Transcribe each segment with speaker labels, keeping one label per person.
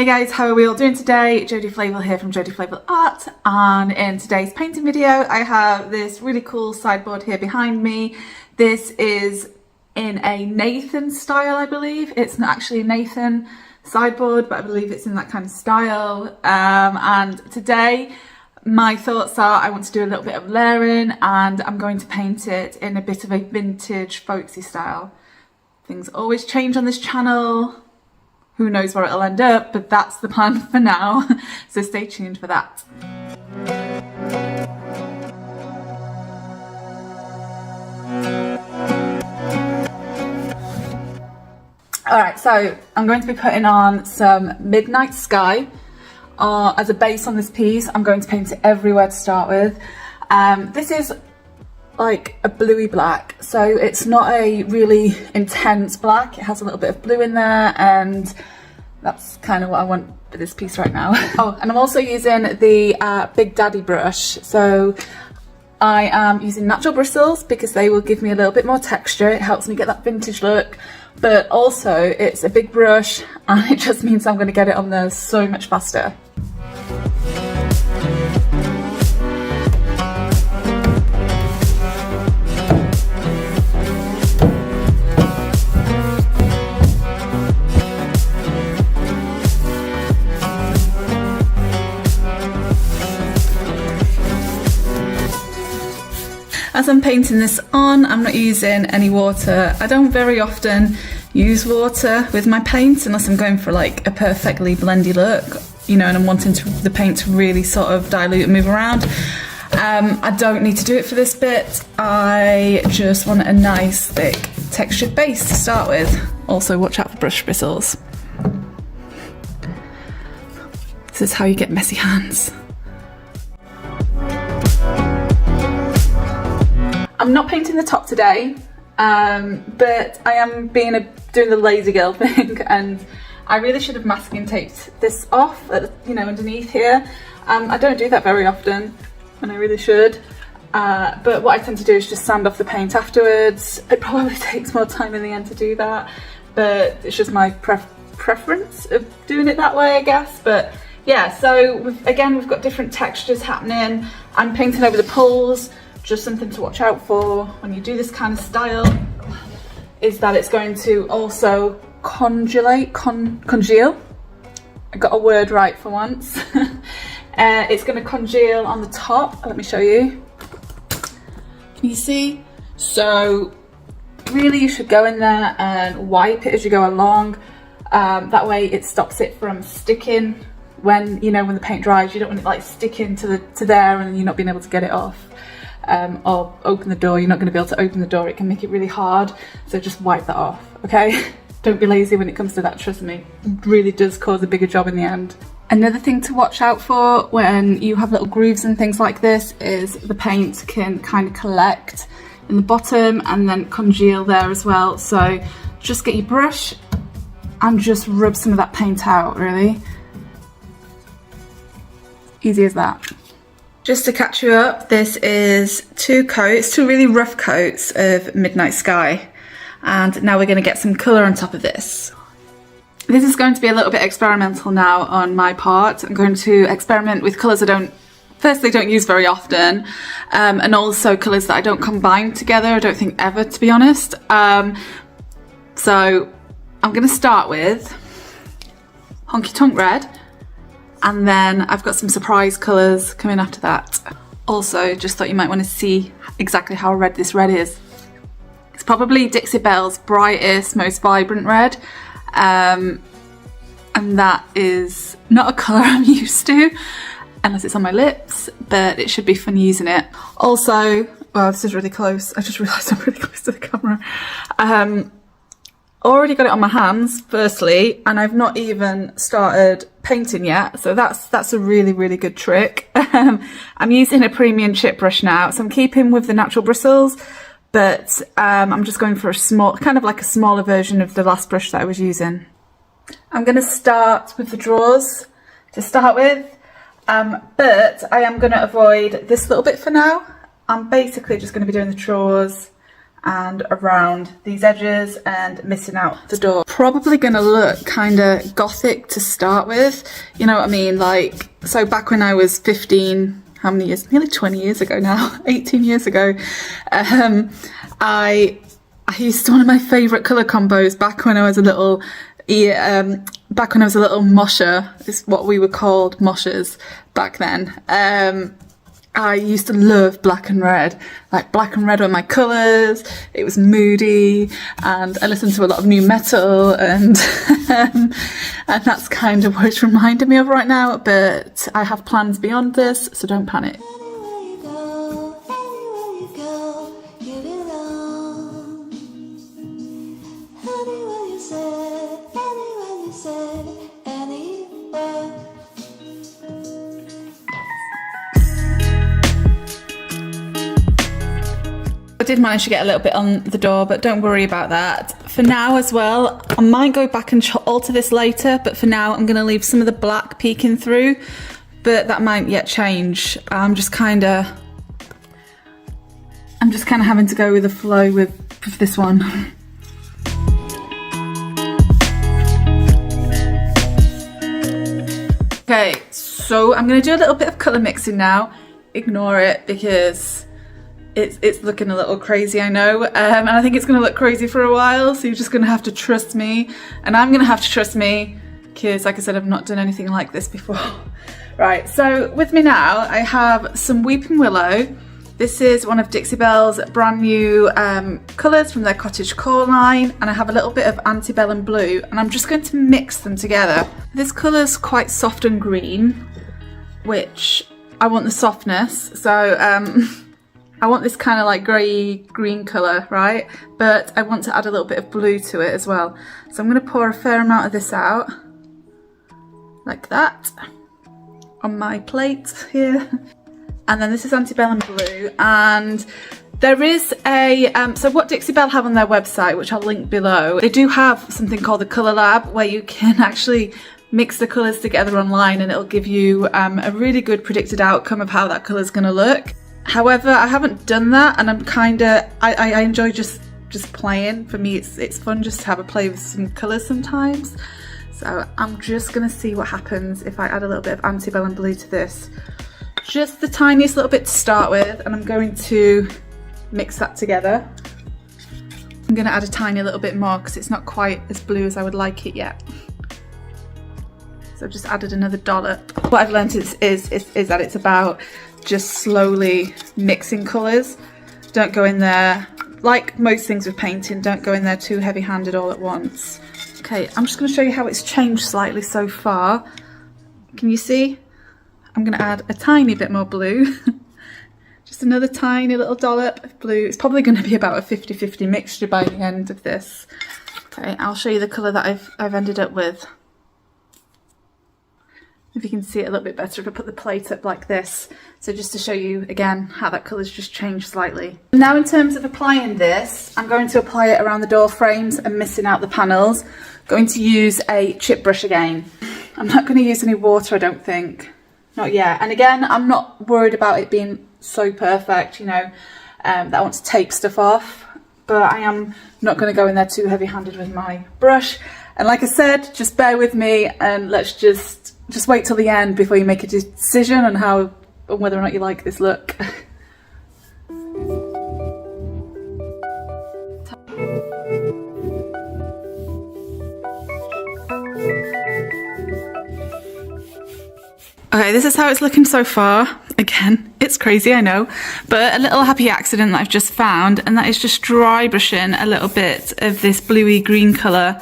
Speaker 1: Hey guys, how are we all doing today? Jodie Flavell here from Jodie Flavell Art, and in today's painting video I have this really cool sideboard here behind me. This is in a Nathan style, I believe. It's not actually a Nathan sideboard, but I believe it's in that kind of style. And today my thoughts are I want to do a little bit of layering, and I'm going to paint it in a bit of a vintage folksy style. Things always change on this channel. Who knows where it'll end up, but that's the plan for now. So stay tuned for that. Alright, so I'm going to be putting on some Midnight Sky as a base on this piece. I'm going to paint it everywhere to start with. This is like a bluey black, so it's not a really intense black. It has a little bit of blue in there, and that's kind of what I want for this piece right now. Oh, and I'm also using the Big Daddy brush. So I am using natural bristles because they will give me a little bit more texture. It helps me get that vintage look, but also it's a big brush and it just means I'm going to get it on there so much faster. As I'm painting this on, I'm not using any water. I don't very often use water with my paint unless I'm going for like a perfectly blendy look, you know, and I'm wanting the paint to really sort of dilute and move around. I don't need to do it for this bit. I just want a nice thick textured base to start with. Also watch out for brush bristles. This is how you get messy hands. I'm not painting the top today, but I am doing the lazy girl thing, and I really should have masking taped this off, you know, underneath here. I don't do that very often, and I really should. But what I tend to do is just sand off the paint afterwards. It probably takes more time in the end to do that, but it's just my preference of doing it that way, I guess. But yeah, so again, we've got different textures happening. I'm painting over the pulls. Just something to watch out for when you do this kind of style is that it's going to also congeal. I got a word right for once. It's going to congeal on the top. Let me show you. Can you see? So really you should go in there and wipe it as you go along. That way it stops it from sticking when the paint dries. You don't want it like sticking to there and you're not being able to get it off. Or open the door. You're not going to be able to open the door. It can make it really hard, so just wipe that off, okay? Don't be lazy when it comes to that, trust me. It really does cause a bigger job in the end. Another thing to watch out for when you have little grooves and things like this is the paint can kind of collect in the bottom and then congeal there as well. So just get your brush and just rub some of that paint out, really. Easy as that. Just to catch you up, this is two really rough coats of Midnight Sky, and now we're going to get some colour on top of this. This is going to be a little bit experimental now on my part. I'm going to experiment with colours I don't use very often, and also colours that I don't combine together, I don't think ever, to be honest. So I'm going to start with Honky Tonk Red. And then I've got some surprise colours coming after that. Also, just thought you might want to see exactly how red this red is. It's probably Dixie Belle's brightest, most vibrant red. And that is not a colour I'm used to, unless it's on my lips, but it should be fun using it. Also, well, this is really close. I just realised I'm really close to the camera. Already got it on my hands, firstly, and I've not even started painting yet, so that's a really, really good trick. I'm using a premium chip brush now, so I'm keeping with the natural bristles, but I'm just going for a small, kind of like a smaller version of the last brush that I was using. I'm going to start with the drawers to start with, but I am going to avoid this little bit for now. I'm basically just going to be doing the drawers and around these edges and missing out the door. Probably gonna look kind of gothic to start with, you know what I mean? Like, so back when I was 15, how many years? Nearly 20 years ago now, 18 years ago, I used to, one of my favourite colour combos back when I was a little, mosher, is what we were called, moshers back then. I used to love black and red. Like, black and red were my colours. It was moody, and I listened to a lot of new metal, and and that's kind of what it's reminded me of right now. But I have plans beyond this, so don't panic. I did manage to get a little bit on the door, but don't worry about that. For now as well, I might go back and alter this later, but for now I'm going to leave some of the black peeking through, but that might yet change. I'm just kind of having to go with the flow with this one. Okay, so I'm going to do a little bit of colour mixing now. Ignore it because it's looking a little crazy, I know, and I think it's going to look crazy for a while, so you're just going to have to trust me, and I'm going to have to trust me because, like I said, I've not done anything like this before. Right, so with me now I have some Weeping Willow. This is one of Dixie Belle's brand new colours from their Cottage Core line, and I have a little bit of Antebellum Blue, and I'm just going to mix them together. This colour's quite soft and green, which I want the softness, so I want this kind of like grey green colour, right? But I want to add a little bit of blue to it as well. So I'm going to pour a fair amount of this out, like that, on my plate here. And then this is Antebellum Blue, and there is a, so what Dixie Belle have on their website, which I'll link below, they do have something called the Colour Lab, where you can actually mix the colours together online, and it'll give you a really good predicted outcome of how that colour is going to look. However, I haven't done that, and I'm kind of, I enjoy just playing. For me, it's fun just to have a play with some colours sometimes. So I'm just going to see what happens if I add a little bit of Antebellum Blue to this. Just the tiniest little bit to start with, and I'm going to mix that together. I'm going to add a tiny little bit more because it's not quite as blue as I would like it yet. So I've just added another dollop. What I've learned is that it's about just slowly mixing colours. Don't go in there, like most things with painting, don't go in there too heavy-handed all at once. Okay, I'm just going to show you how it's changed slightly so far. Can you see? I'm going to add a tiny bit more blue. Just another tiny little dollop of blue. It's probably going to be about a 50-50 mixture by the end of this. Okay, I'll show you the colour that I've ended up with. If you can see it a little bit better if I put the plate up like this. So just to show you again how that colour's just changed slightly. Now in terms of applying this, I'm going to apply it around the door frames and missing out the panels. Going to use a chip brush again. I'm not going to use any water, I don't think. Not yet. And again, I'm not worried about it being so perfect, you know, that I want to take stuff off. But I am not going to go in there too heavy-handed with my brush. And like I said, just bear with me and let's just wait till the end before you make a decision on whether or not you like this look. Okay, this is how it's looking so far. Again, it's crazy, I know, but a little happy accident that I've just found, and that is just dry brushing a little bit of this bluey green colour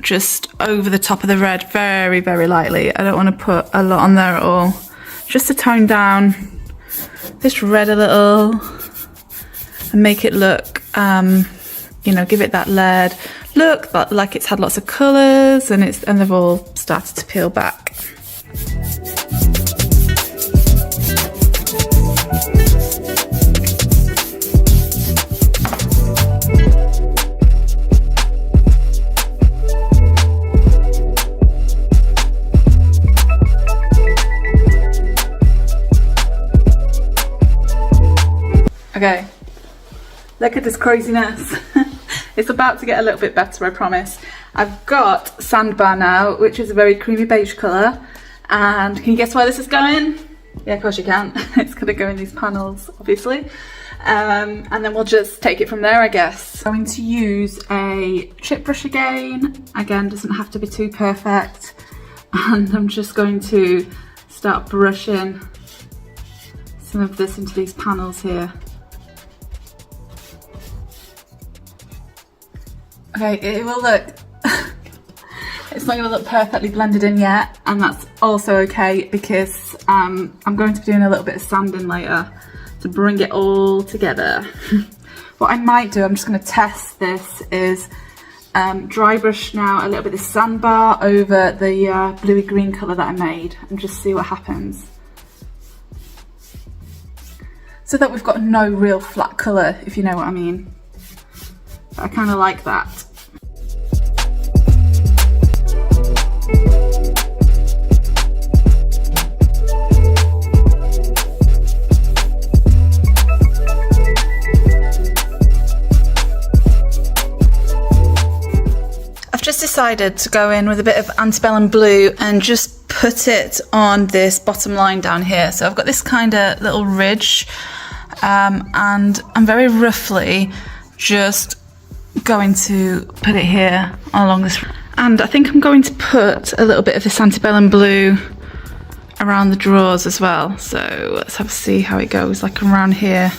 Speaker 1: just over the top of the red, very, very lightly. I don't want to put a lot on there at all. Just to tone down this red a little and make it look, you know, give it that layered look, like it's had lots of colours and they've all started to peel back. Okay, Look at this craziness. It's about to get a little bit better, I promise. I've got Sandbar now, which is a very creamy beige colour. And can you guess where this is going? Yeah, of course you can. It's going to go in these panels, obviously. And then we'll just take it from there, I guess. I'm going to use a chip brush again. Again, doesn't have to be too perfect. And I'm just going to start brushing some of this into these panels here. Okay, it will look, it's not going to look perfectly blended in yet, and that's also okay because I'm going to be doing a little bit of sanding later to bring it all together. What I might do, I'm just going to test this, is dry brush now a little bit of Sandbar over the bluey green colour that I made and just see what happens. So that we've got no real flat colour, if you know what I mean. But I kind of like that. I've just decided to go in with a bit of Antebellum Blue and just put it on this bottom line down here. So I've got this kind of little ridge, and I'm very roughly just going to put it here along this, and I think I'm going to put a little bit of this Antebellum Blue around the drawers as well. So let's have a see how it goes, like around here.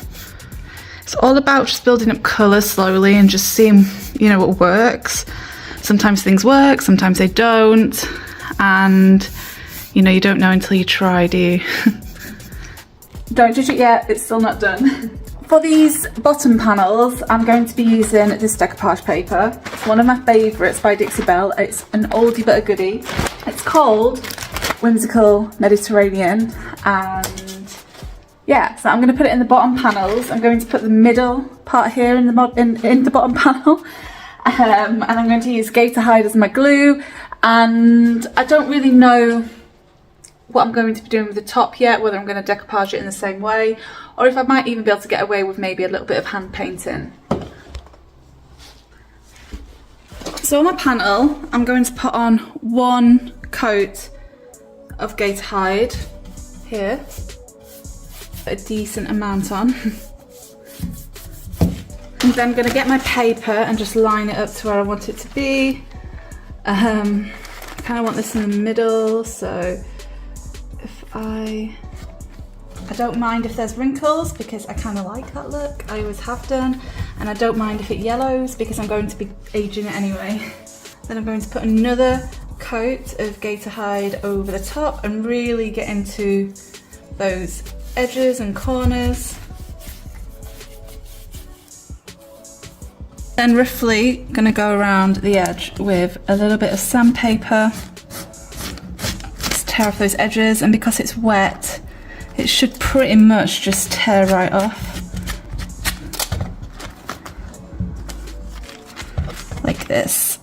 Speaker 1: It's all about just building up colour slowly and just seeing, you know, what works. Sometimes things work, sometimes they don't, and you know, you don't know until you try, do you? Don't judge it yet, it's still not done. For these bottom panels, I'm going to be using this decoupage paper. It's one of my favourites by Dixie Belle. It's an oldie but a goodie. It's called Whimsical Mediterranean, and yeah, so I'm going to put it in the bottom panels. I'm going to put the middle part here in the bottom panel. And I'm going to use Gator Hide as my glue, and I don't really know what I'm going to be doing with the top yet, whether I'm going to decoupage it in the same way, or if I might even be able to get away with maybe a little bit of hand painting. So on my panel, I'm going to put on one coat of Gator Hide here, a decent amount on. And then I'm going to get my paper and just line it up to where I want it to be. I kind of want this in the middle, so if I don't mind if there's wrinkles because I kind of like that look, I always have done, and I don't mind if it yellows because I'm going to be aging it anyway. Then I'm going to put another coat of Gator Hide over the top and really get into those edges and corners. Then roughly gonna go around the edge with a little bit of sandpaper. Just tear off those edges, and because it's wet, it should pretty much just tear right off. Like this.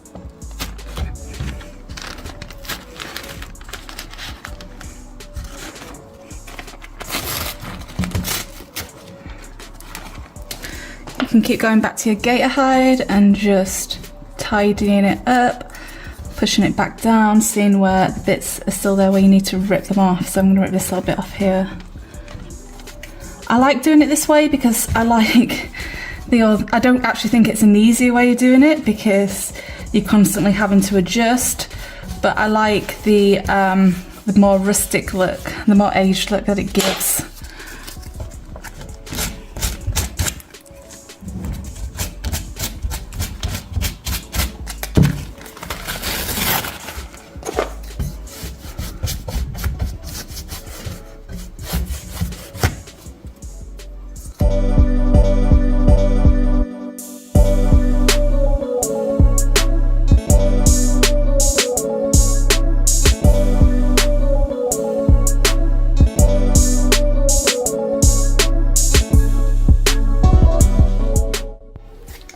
Speaker 1: You can keep going back to your Gator Hide and just tidying it up, pushing it back down, seeing where the bits are still there where you need to rip them off. So I'm going to rip this little bit off here. I like doing it this way because I like I don't actually think it's an easy way of doing it because you're constantly having to adjust, but I like the more rustic look, the more aged look that it gives.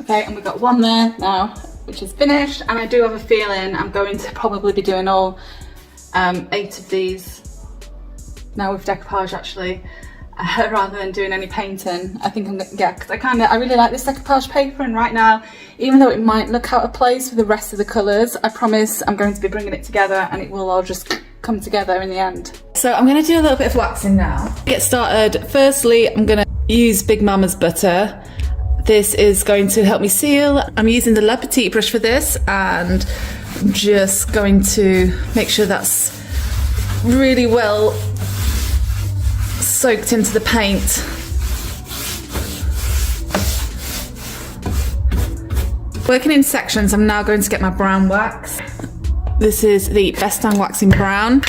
Speaker 1: Okay, and we've got one there now, which is finished, and I do have a feeling I'm going to probably be doing all 8 of these now with decoupage actually. rather than doing any painting. I think I'm gonna, yeah, because I really like this decoupage paper, and right now, even though it might look out of place with the rest of the colours, I promise I'm going to be bringing it together and it will all just come together in the end. So I'm going to do a little bit of waxing now. To get started, firstly I'm going to use Big Mama's butter. This is going to help me seal. I'm using the Le Petit brush for this, and I'm just going to make sure that's really well soaked into the paint. Working in sections, I'm now going to get my brown wax. This is the Best Dang Waxing Brown.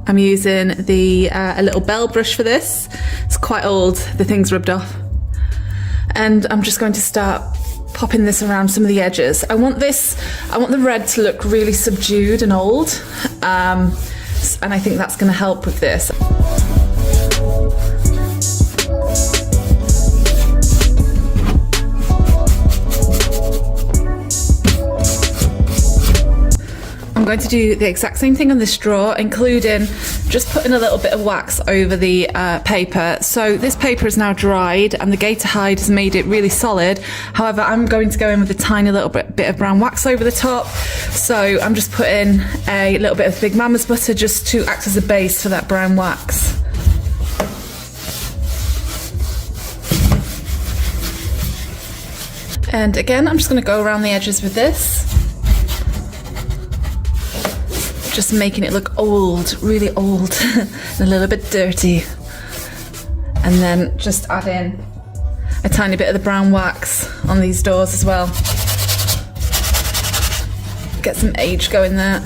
Speaker 1: I'm using the a little Belle brush for this. It's quite old, the thing's rubbed off. And I'm just going to start popping this around some of the edges. I want the red to look really subdued and old, and I think that's going to help with this. I'm going to do the exact same thing on this drawer, including just putting a little bit of wax over the paper. So this paper is now dried and the Gator Hide has made it really solid. However, I'm going to go in with a tiny little bit of brown wax over the top. So I'm just putting a little bit of Big Mama's butter just to act as a base for that brown wax. And again, I'm just going to go around the edges with this. Just making it look old, really old, and a little bit dirty. And then just add in a tiny bit of the brown wax on these doors as well. Get some age going there.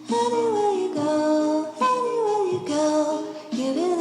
Speaker 2: Anywhere you go, give it